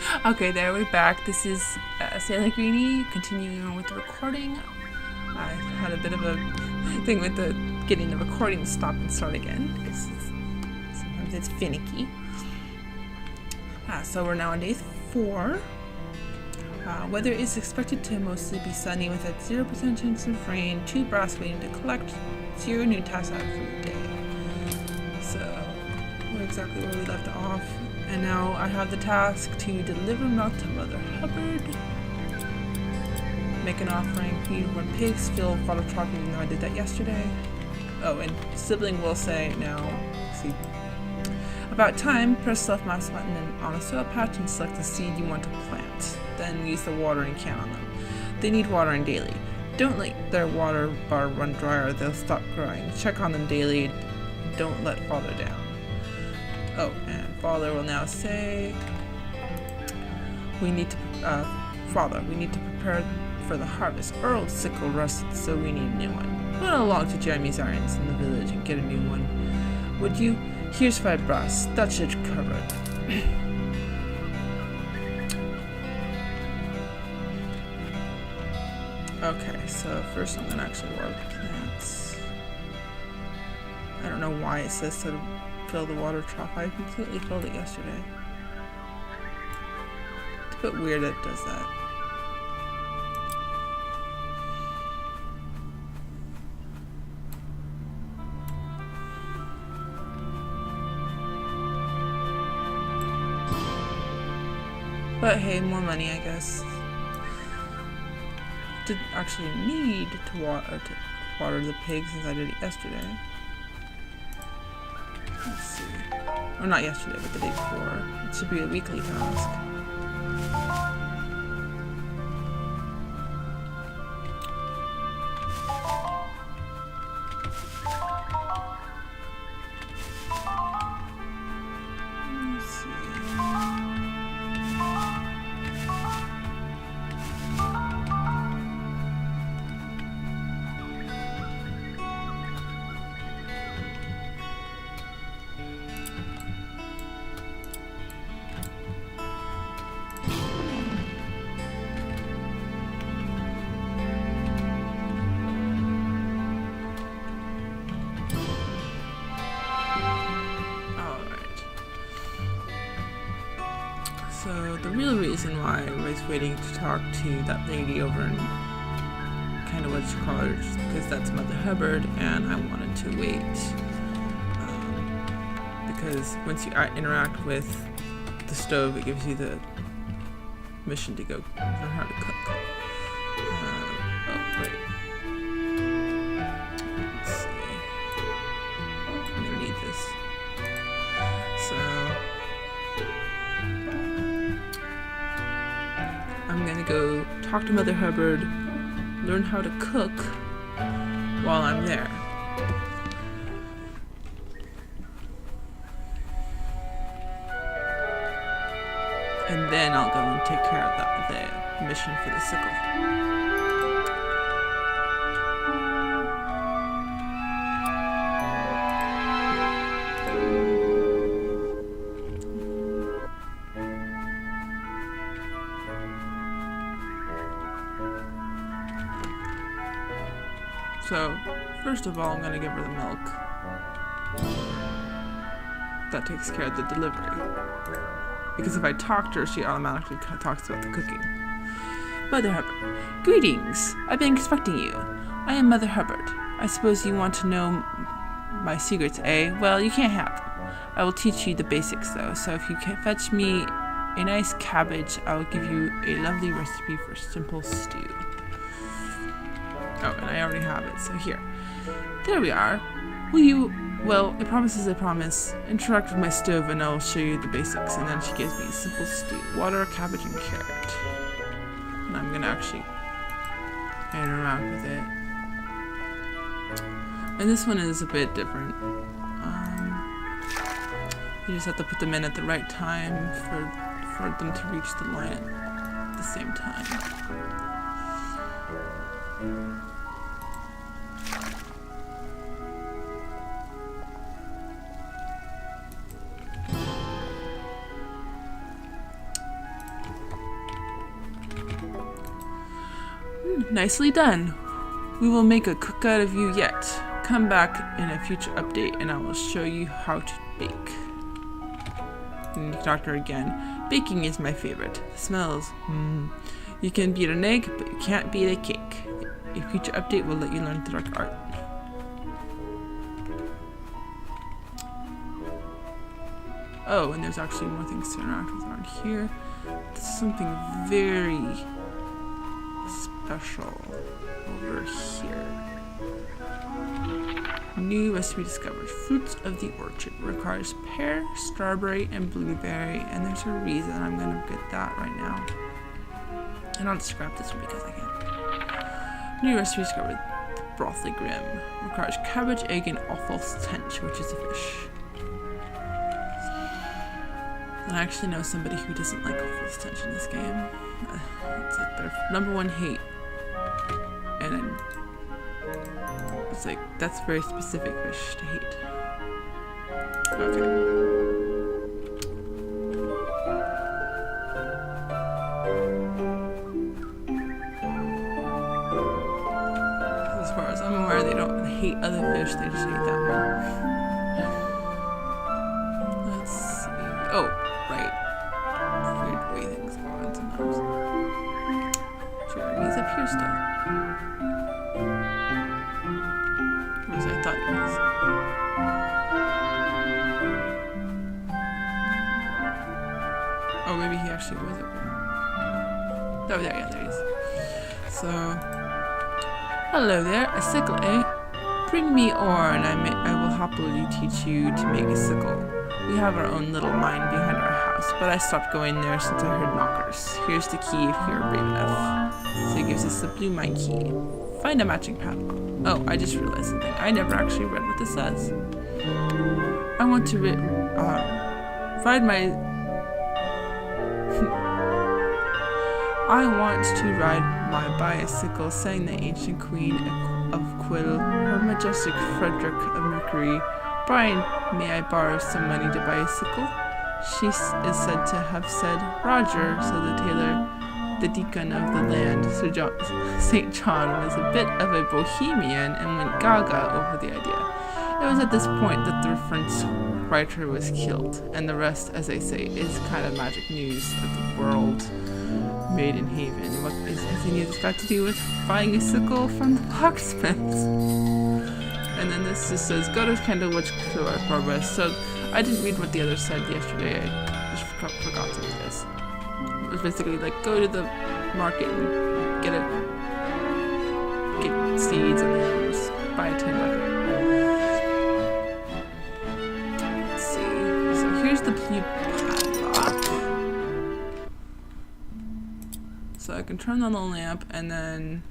Okay, there we're back. This is Sailor Greenie continuing on with the recording. I had a bit of a thing with the getting the recording to stop and start again because sometimes it's finicky. So we're now on day 4. Weather is expected to mostly be sunny with a 0% chance of rain, 2 brass waiting to collect, 0 new tasks out for the day. So we're exactly where we left off. And now I have the task to deliver milk to Mother Hubbard, make an offering, feed 1 pig, fill bottle truck, even though I did that yesterday. Oh, and sibling will say now, see, about time, press the left mouse button on a soil patch and select the seed you want to plant. Then use the watering can on them. They need watering daily. Don't let their water bar run dry or they'll stop growing. Check on them daily. Don't let Father down. Oh, and Father will now say, Father, we need to prepare for the harvest. Earl's sickle rusted, so we need a new one. Run along to Jeremy's errands in the village and get a new one. Would you? Here's 5 brass. That should cover it. Okay, so first I'm gonna actually water the plants. I don't know why it says to fill the water trough. I completely filled it yesterday. It's a bit weird that it does that. But hey, more money, I guess. Didn't actually need to water the pigs since I did it yesterday. Let's see. Or not yesterday, but the day before. It should be a weekly task. So the real reason why I was waiting to talk to that lady over in kind of what you call her, just because that's Mother Hubbard, and I wanted to wait because once you interact with the stove, it gives you the mission to go learn how to cook. Oh wait, let's see. I'm gonna need this. So I'm gonna go talk to Mother Hubbard, learn how to cook while I'm there. And then I'll go and take care of the mission for the sickle. So, first of all, I'm going to give her the milk. That takes care of the delivery. Because if I talk to her, she automatically talks about the cooking. Mother Hubbard. Greetings. I've been expecting you. I am Mother Hubbard. I suppose you want to know my secrets, eh? Well, you can't have them. I will teach you the basics, though. So if you can fetch me a nice cabbage, I will give you a lovely recipe for simple stew. Oh, and I already have it, so here. There we are. Will you... Well, a promise is a promise. Interact with my stove and I'll show you the basics. And then she gives me a simple stew. Water, cabbage, and carrot. And I'm gonna actually interact with it. And this one is a bit different. You just have to put them in at the right time for them to reach the line at the same time. Nicely done. We will make a cook out of you yet. Come back in a future update and I will show you how to bake. And doctor again. Baking is my favorite. The smells. You can beat an egg, but you can't beat a cake. A future update will let you learn the dark art. Oh, and there's actually more things to interact with around here. This is something very special over here. New recipe discovered. Fruits of the orchard requires pear, strawberry, and blueberry, and there's a reason I'm gonna get that right now. And I'll just grab this one because I can. New recipe discovered. The brothy grim requires cabbage, egg, and offal tench, which is a fish. And I actually know somebody who doesn't like offal tench in this game. It's like their number one hate. And it's like, that's a very specific fish to hate. Okay. As far as I'm aware, they don't hate other fish, they just hate that one. Let's see. Oh, right. Weird way things go on sometimes. Sure, he's up here still. I thought it was. Oh, maybe he actually was up here. Oh, there he is. So, hello there, a sickle, eh? Bring me ore, and I will happily teach you to make a sickle. We have our own little mine behind our house, but I stopped going there since I heard knockers. Here's the key if you're brave enough. So he gives us the blue mine key. Find a matching padlock. Oh, I just realized something. I never actually read what this says. I want to ride my... I want to ride my bicycle, sang the ancient queen of Quill, her majestic Frederick of Mercury. Brian, may I borrow some money to buy a sickle? She is said to have said, Roger, said the tailor. The deacon of the land, St. John, was a bit of a bohemian and went gaga over the idea. It was at this point that the reference writer was killed, and the rest, as they say, is kind of magic news of the world made in Haven. What has any of this got to do with buying a sickle from the blacksmiths? And then this just says, go to Candlewood for our progress. So I didn't read what the other said yesterday. I just forgot some of this. It was basically like, go to the market and get seeds and then just buy a tin bucket. Let's see. So here's the blue padlock. So I can turn on the lamp and then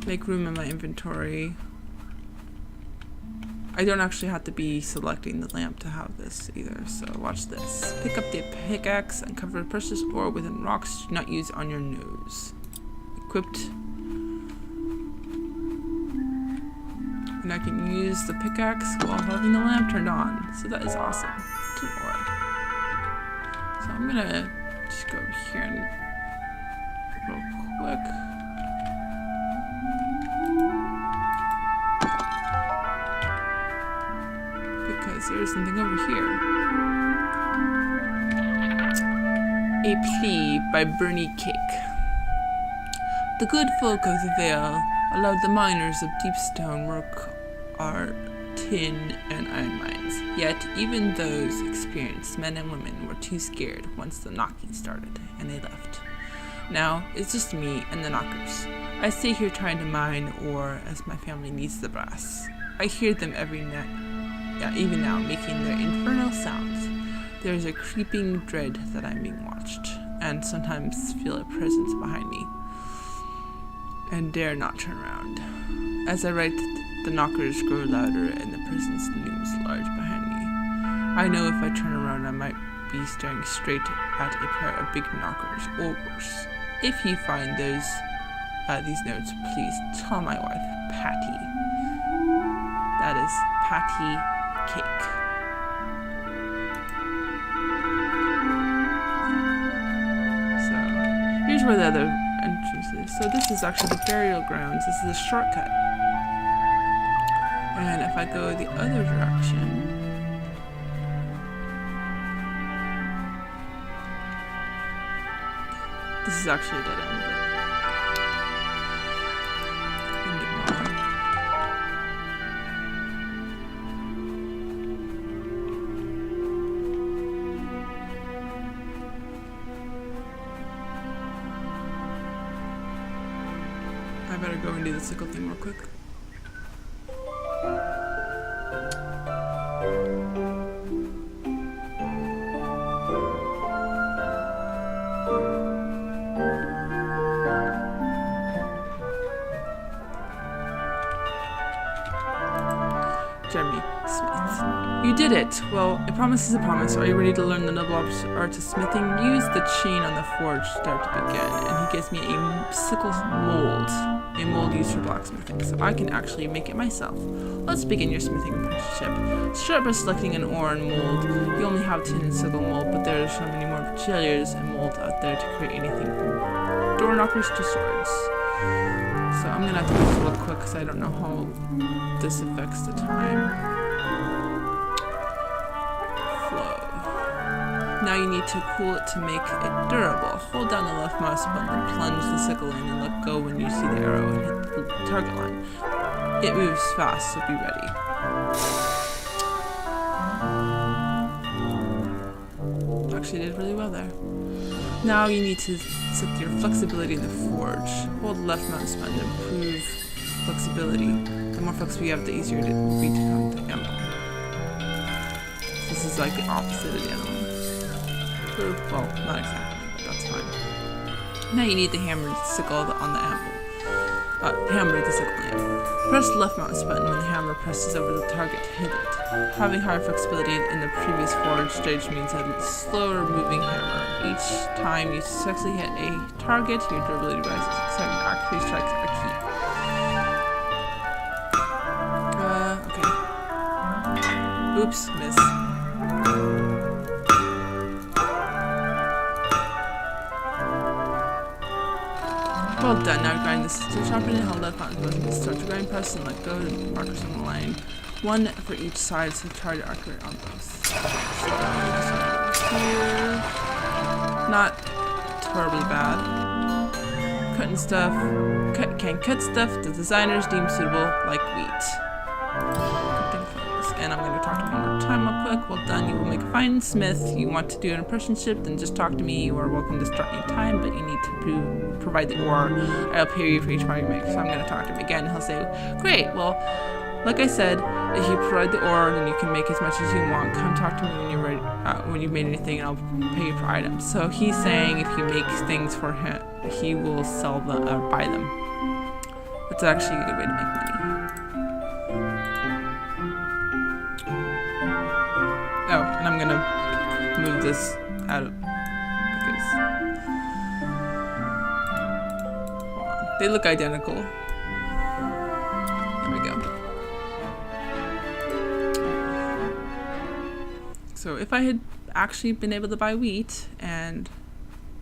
make room in my inventory. I don't actually have to be selecting the lamp to have this either, so watch this. Pick up the pickaxe and cover precious ore within rocks. Do not use on your nose. Equipped. And I can use the pickaxe while having the lamp turned on. So that is awesome. 2 ore. So I'm gonna just go over here and real quick. Because there's something over here. A Plea by Bernie Cake. The good folk of the Vale allowed the miners of Deepstone work our tin and iron mines. Yet, even those experienced men and women were too scared once the knocking started, and they left. Now, it's just me and the knockers. I stay here trying to mine ore as my family needs the brass. I hear them every night. Even now, making their infernal sounds. There is a creeping dread that I'm being watched, and sometimes feel a presence behind me, and dare not turn around. As I write, the knockers grow louder, and the presence looms large behind me. I know if I turn around, I might be staring straight at a pair of big knockers, or worse. If you find these notes, please tell my wife, Patty. That is Patty Cake. So here's where the other entrance is. So this is actually the burial grounds. This is a shortcut. And if I go the other direction, this is actually a dead end, but I can get more. I better go and do the sickle thing real quick. Jeremy Smith. You did it! Well, a promise is a promise. Are you ready to learn the noble art of smithing? Use the chain on the forge start to begin. And he gives me a sickle mold. A mold used for blacksmithing, so I can actually make it myself. Let's begin your smithing apprenticeship. Start by selecting an ore and mold. You only have tin and sickle mold, but there are so many more materials and mold out there to create anything from door knockers to swords. So I'm gonna have to do this real quick because I don't know how this affects the time. Flow. Now you need to cool it to make it durable. Hold down the left mouse button and plunge the sickle in and let go when you see the arrow and hit the target line. It moves fast, so be ready. Actually did really well there. Now you need to set your flexibility in the forge. Hold the left mouse button to improve flexibility. The more flexibility you have, the easier it will be to come to ammo. This is like the opposite of the other one. Well, not exactly, but that's fine. Now you need the hammer to sickle on the anvil. Hammer the sickle on the anvil. Press the left mouse button when the hammer presses over the target to hit it. Having higher flexibility in the previous forge stage means a slower moving hammer. Each time you successfully hit a target, your durability rises. Accuracy strikes are key. Okay. Oops, miss. Well done, now grind this to sharpen and hold left mouse button to start to grind, press and let go of the markers on the line. One for each side, so try to accurate on both. Here. Not terribly bad. Cutting stuff. Can cut stuff the designers deem suitable, like wheat. And I'm going to talk to him one more time real quick. Well done, you will make a fine smith. You want to do an apprenticeship, then just talk to me. You are welcome to start any time, but you need to provide the ore. I'll pay you for each part you make. So I'm going to talk to him again. He'll say, great, well, like I said, if you provide the ore, then you can make as much as you want. Come talk to me when you're ready, when you've made anything, and I'll pay you for items. So he's saying if you make things for him, he will sell them or buy them. That's actually a good way to make money. Oh, and I'm gonna move this out of because hold on. They look identical. There we go. So if I had actually been able to buy wheat, and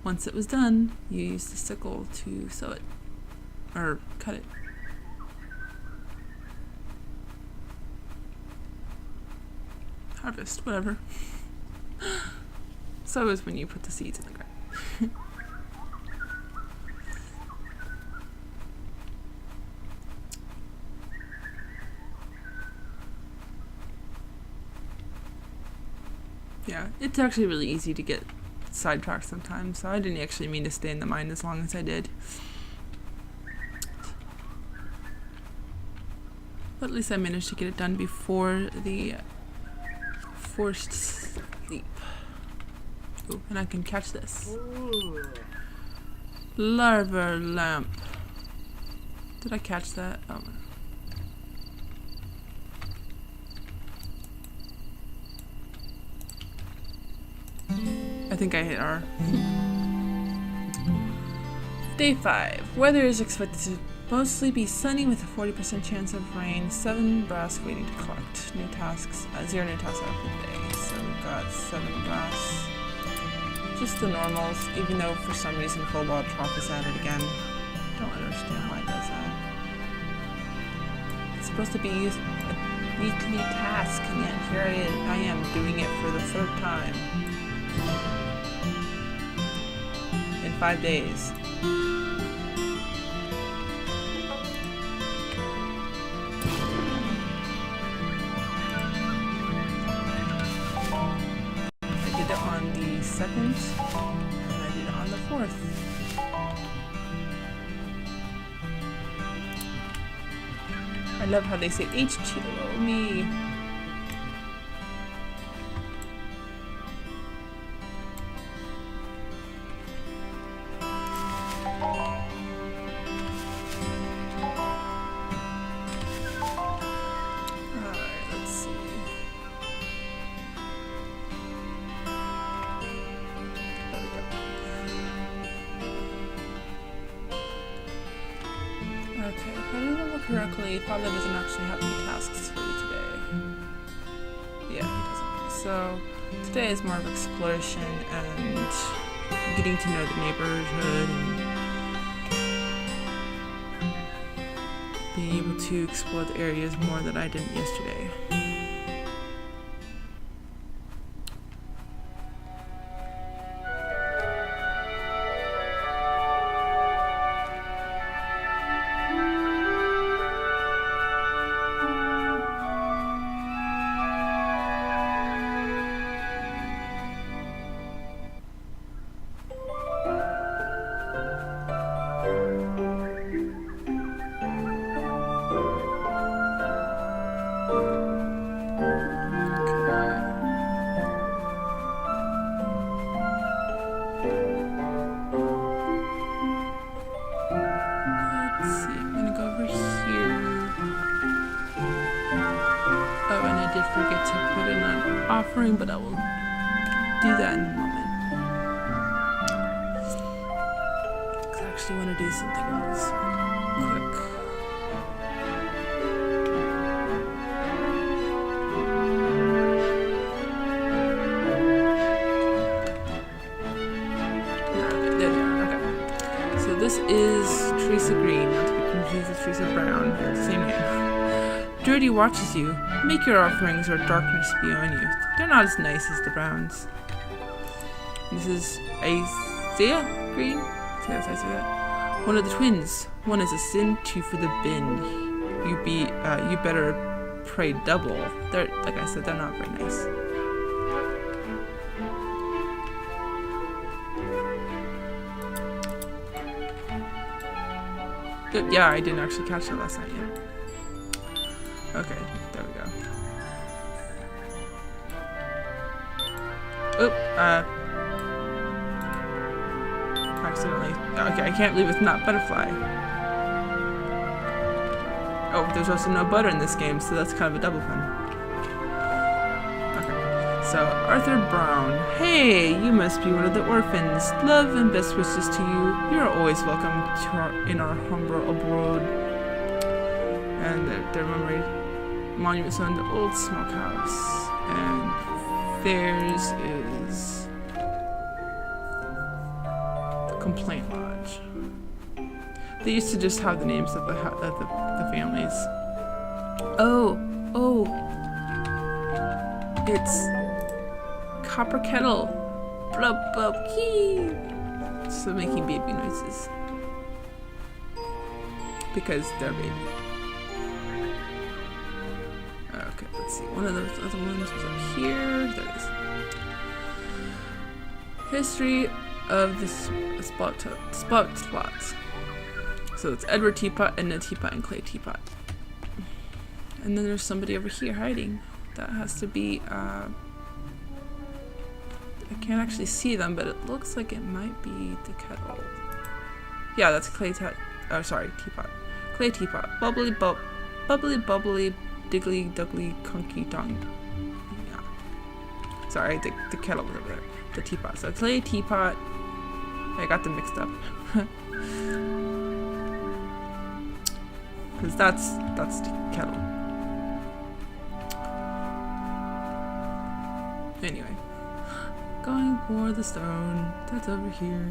once it was done, you use the sickle to sow it or cut it. Harvest, whatever. So is when you put the seeds in the ground. Yeah, it's actually really easy to get sidetracked sometimes, so I didn't actually mean to stay in the mine as long as I did. But at least I managed to get it done before the forced sleep. Ooh, and I can catch this. Larva lamp. Did I catch that? Oh. I think I hit R. Day 5. Weather is expected to mostly be sunny with a 40% chance of rain. 7 brass waiting to collect. New tasks. 0 new tasks out for the day. So we've got 7 brass. Just the normals, even though for some reason full wild trop is added again. Don't understand why it does that. It's supposed to be a weekly task, and yet here I am doing it for the 3rd time. In 5 days. I did it on the 2nd, and I did it on the 4th. I love how they say H2O me. Okay, if I remember correctly, Father doesn't actually have any tasks for you today. Yeah, he doesn't. So, today is more of exploration and getting to know the neighborhood and being able to explore the areas more than I did yesterday. Forget to put in an offering, but I will do that in a moment. Because I actually want to do something else quick. There they are. Okay. So this is Teresa Green, not to be confused with Teresa Brown. They're the same name. Dirty watches you. Make your offerings or darkness be on you. They're not as nice as the Browns. This is Isaiah Green. Yes, I say that. One of the twins. One is a sin, 2 for the bin. You better pray double. They're, like I said, they're not very nice. Yeah, I didn't actually catch that last night yet. Okay, there we go. Oop, accidentally. Okay, I can't believe it's not butterfly. Oh, there's also no butter in this game, so that's kind of a double fun. Okay, so Arthur Brown. Hey, you must be one of the orphans. Love and best wishes to you. You're always welcome to in our humble abode. And their memory monuments on the old smokehouse. And theirs is the Complaint Lodge. They used to just have the names of the families. Oh, it's Copper Kettle. Blub blub key. So making baby noises because they're baby. Okay, let's see. One of those other ones was up here. There it is. History of the spot slots. So it's Edward Teapot, Edna Teapot, and Clay Teapot. And then there's somebody over here hiding. That has to be, I can't actually see them, but it looks like it might be the kettle. Yeah, that's Teapot. Clay Teapot. Bubbly, bubbly, diggly, duggly, conky, dong. Yeah. Sorry, the kettle was over there. The teapot. So Clay Teapot. I got them mixed up. Because that's the kettle. Anyway. Going for the stone that's over here.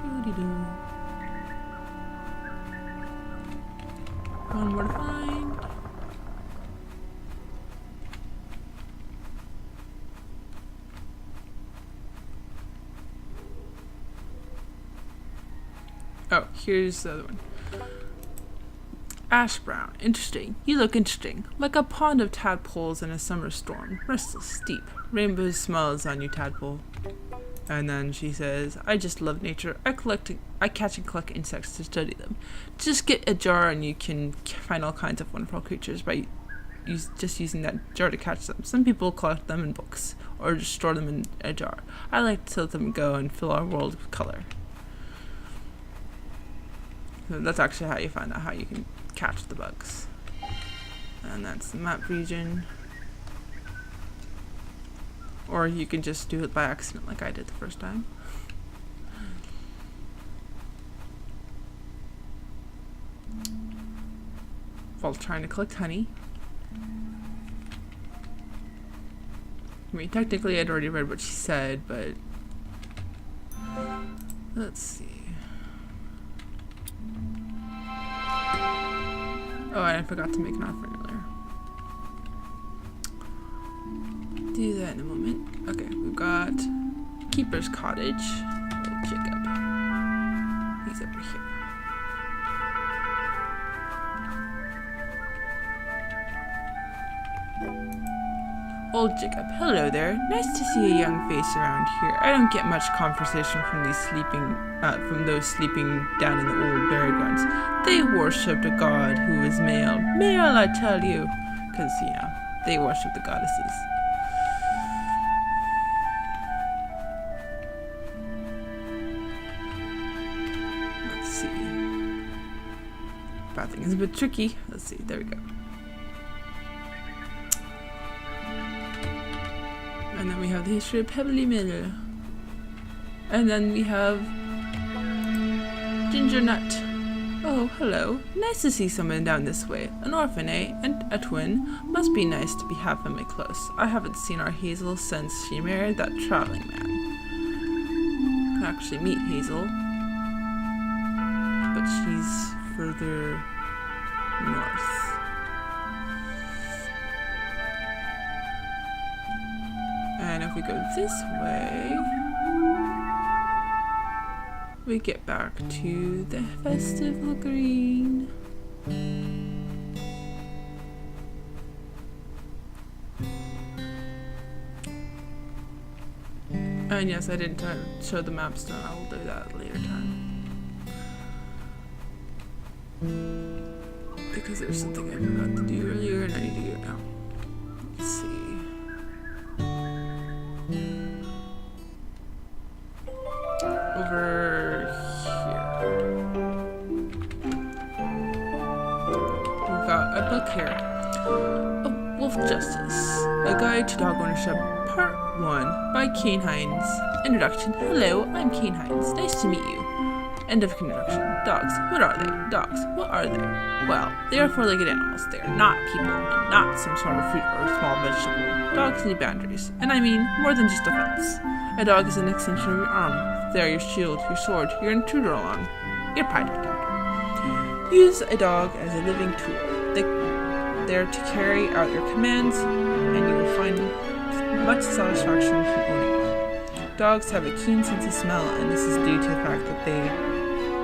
Doo-dee-doo. One more to find. Oh, here's the other one. Ash brown. Interesting. You look interesting. Like a pond of tadpoles in a summer storm. Restless, steep. Rainbow smiles on you, tadpole. And then she says, I just love nature. I catch and collect insects to study them. Just get a jar and you can find all kinds of wonderful creatures by just using that jar to catch them. Some people collect them in books or just store them in a jar. I like to let them go and fill our world with color. So that's actually how you find out how you can catch the bugs. And that's the map region. Or you can just do it by accident like I did the first time. While trying to collect honey. I mean, technically I'd already read what she said, but let's see. Oh, and I forgot to make an offering earlier. Do that in a moment. Okay, we've got Keeper's Cottage. Oh, Jacob. He's over here. Old Jacob. Hello there. Nice to see a young face around here. I don't get much conversation from those sleeping down in the old burial grounds. They worshipped a god who was male. Male, I tell you. Because, they worship the goddesses. Let's see. Pathing is a bit tricky. Let's see. There we go. And then we have the history of Pebbly Mill. And then we have Ginger Nut. Oh, hello. Nice to see someone down this way. An orphan, eh? And a twin. Must be nice to be half-family close. I haven't seen our Hazel since she married that traveling man. Can actually meet Hazel. But she's further north. And if we go this way, we get back to the Festival Green. And yes, I didn't show the maps done. I will do that at a later time. Because there's something I forgot to do earlier and I need to do it now. Let's see. Over here. We've got a book here. A Wolf Justice. A Guide to Dog Ownership, Part 1 by Kane Hines. Introduction. Hello, I'm Kane Hines. Nice to meet you. End of introduction. Dogs. What are they? Dogs. What are they? Well, they are four-legged animals. They are not people and not some sort of fruit or small vegetable. Dogs need boundaries. And I mean more than just a fence. A dog is an extension of your arm. They are your shield, your sword, your intruder alarm, your pride protector. Use a dog as a living tool. They're to carry out your commands, and you will find much satisfaction from owning one. Dogs have a keen sense of smell, and this is due to the fact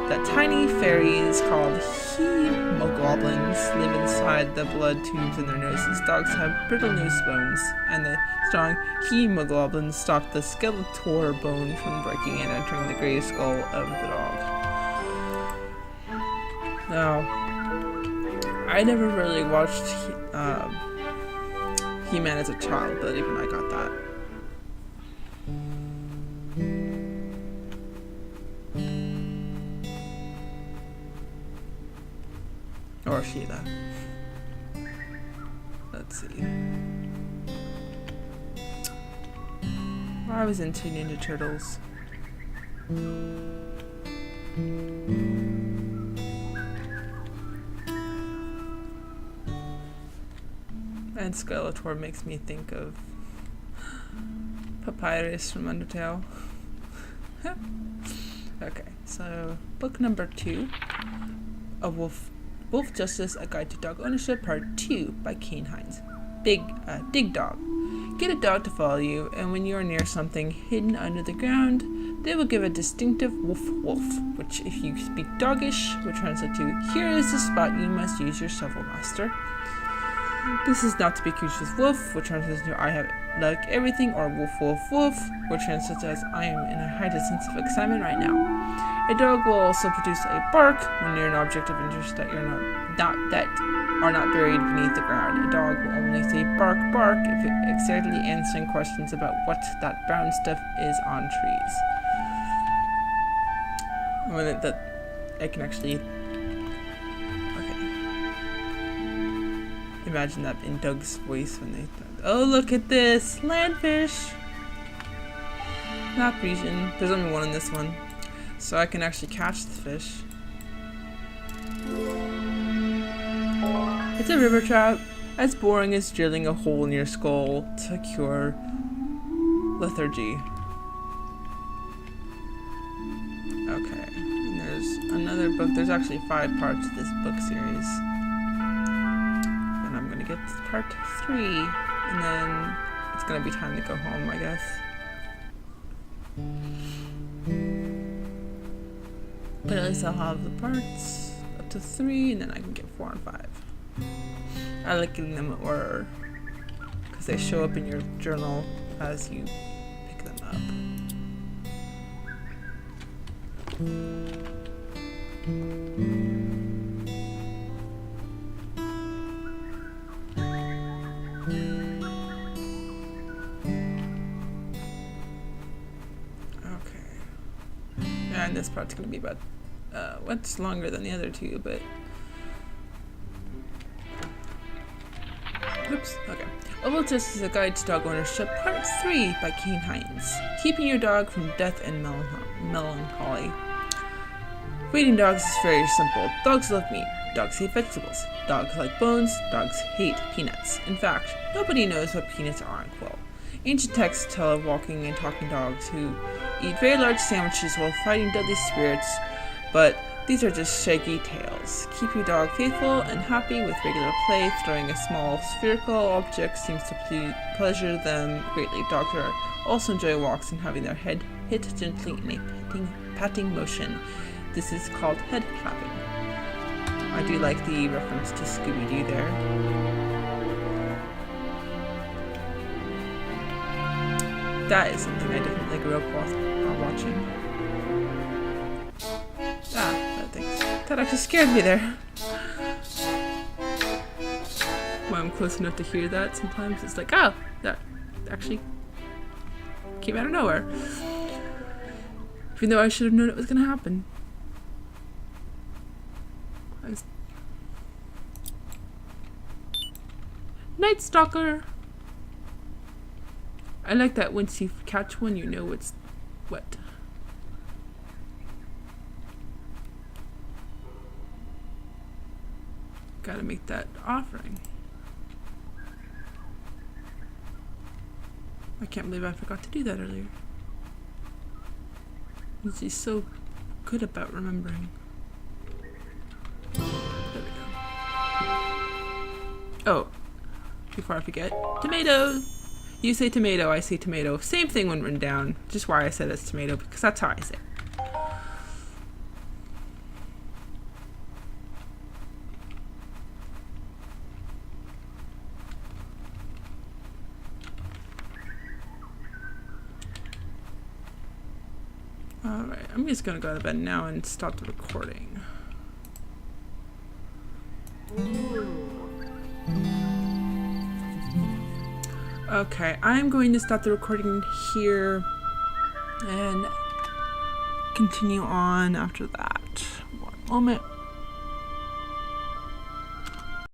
that tiny fairies called hemoglobins live inside the blood tubes in their noses. Dogs have brittle nose bones, and the strong hemoglobins stop the skeletal bone from breaking and entering the gray skull of the dog. Now, I never really watched He-Man as a child, but even I got that. Or Sheila. Let's see. I was into Ninja Turtles. And Skeletor makes me think of Papyrus from Undertale. Okay, so book number 2, A Wolf Justice, A Guide to Dog Ownership, Part 2 by Kynseed. Dig Dog. Get a dog to follow you, and when you are near something hidden under the ground, they will give a distinctive woof woof, which if you speak doggish, would translate to, here is the spot you must use your shovel, master. This is not to be confused with woof, which translates to I have like everything, or woof woof woof, which translates as I am in a heightened sense of excitement right now. A dog will also produce a bark when near an object of interest that are not buried beneath the ground. A dog will only say bark bark if it excitedly answering questions about what that brown stuff is on trees. That I can actually imagine that in Doug's voice when they thought, oh, look at this landfish. Map region. There's only one in this one, so I can actually catch the fish. It's a river trout, as boring as drilling a hole in your skull to cure lethargy. Okay, and there's another book. There's actually 5 parts to this book series. And I'm gonna get to part 3, and then it's gonna be time to go home, I guess. But at least I'll have the parts up to 3, and then I can get 4 and 5. I like getting them in order because they show up in your journal as you pick them up. Okay. Yeah, and this part's gonna be about what's longer than the other 2, but oops, okay. A Wolf Justice is a Guide to Dog Ownership, Part 3 by Kynseed. Keeping your dog from death and melancholy. Feeding dogs is very simple. Dogs love meat. Dogs hate vegetables. Dogs like bones. Dogs hate peanuts. In fact, nobody knows what peanuts are in Quill. Ancient texts tell of walking and talking dogs who eat very large sandwiches while fighting deadly spirits, but these are just shaggy tales. Keep your dog faithful and happy with regular play. Throwing a small spherical object seems to pleasure them greatly. Dogs also enjoy walks and having their head hit gently in a patting motion. This is called head clapping. I do like the reference to Scooby-Doo there. That is something I definitely grew up watching. That actually scared me there. When I'm close enough to hear that, sometimes it's like, oh, that actually came out of nowhere. Even though I should have known it was going to happen. Night Stalker! I like that once you catch one, you know it's what. Gotta make that offering. I can't believe I forgot to do that earlier. She's so good about remembering. There we go. Oh, before I forget, tomato! You say tomato, I say tomato. Same thing when written down. Just why I said it's tomato, because that's how I say it. Alright, I'm just gonna go to bed now and stop the recording. Okay, I'm going to stop the recording here and continue on after that. One moment.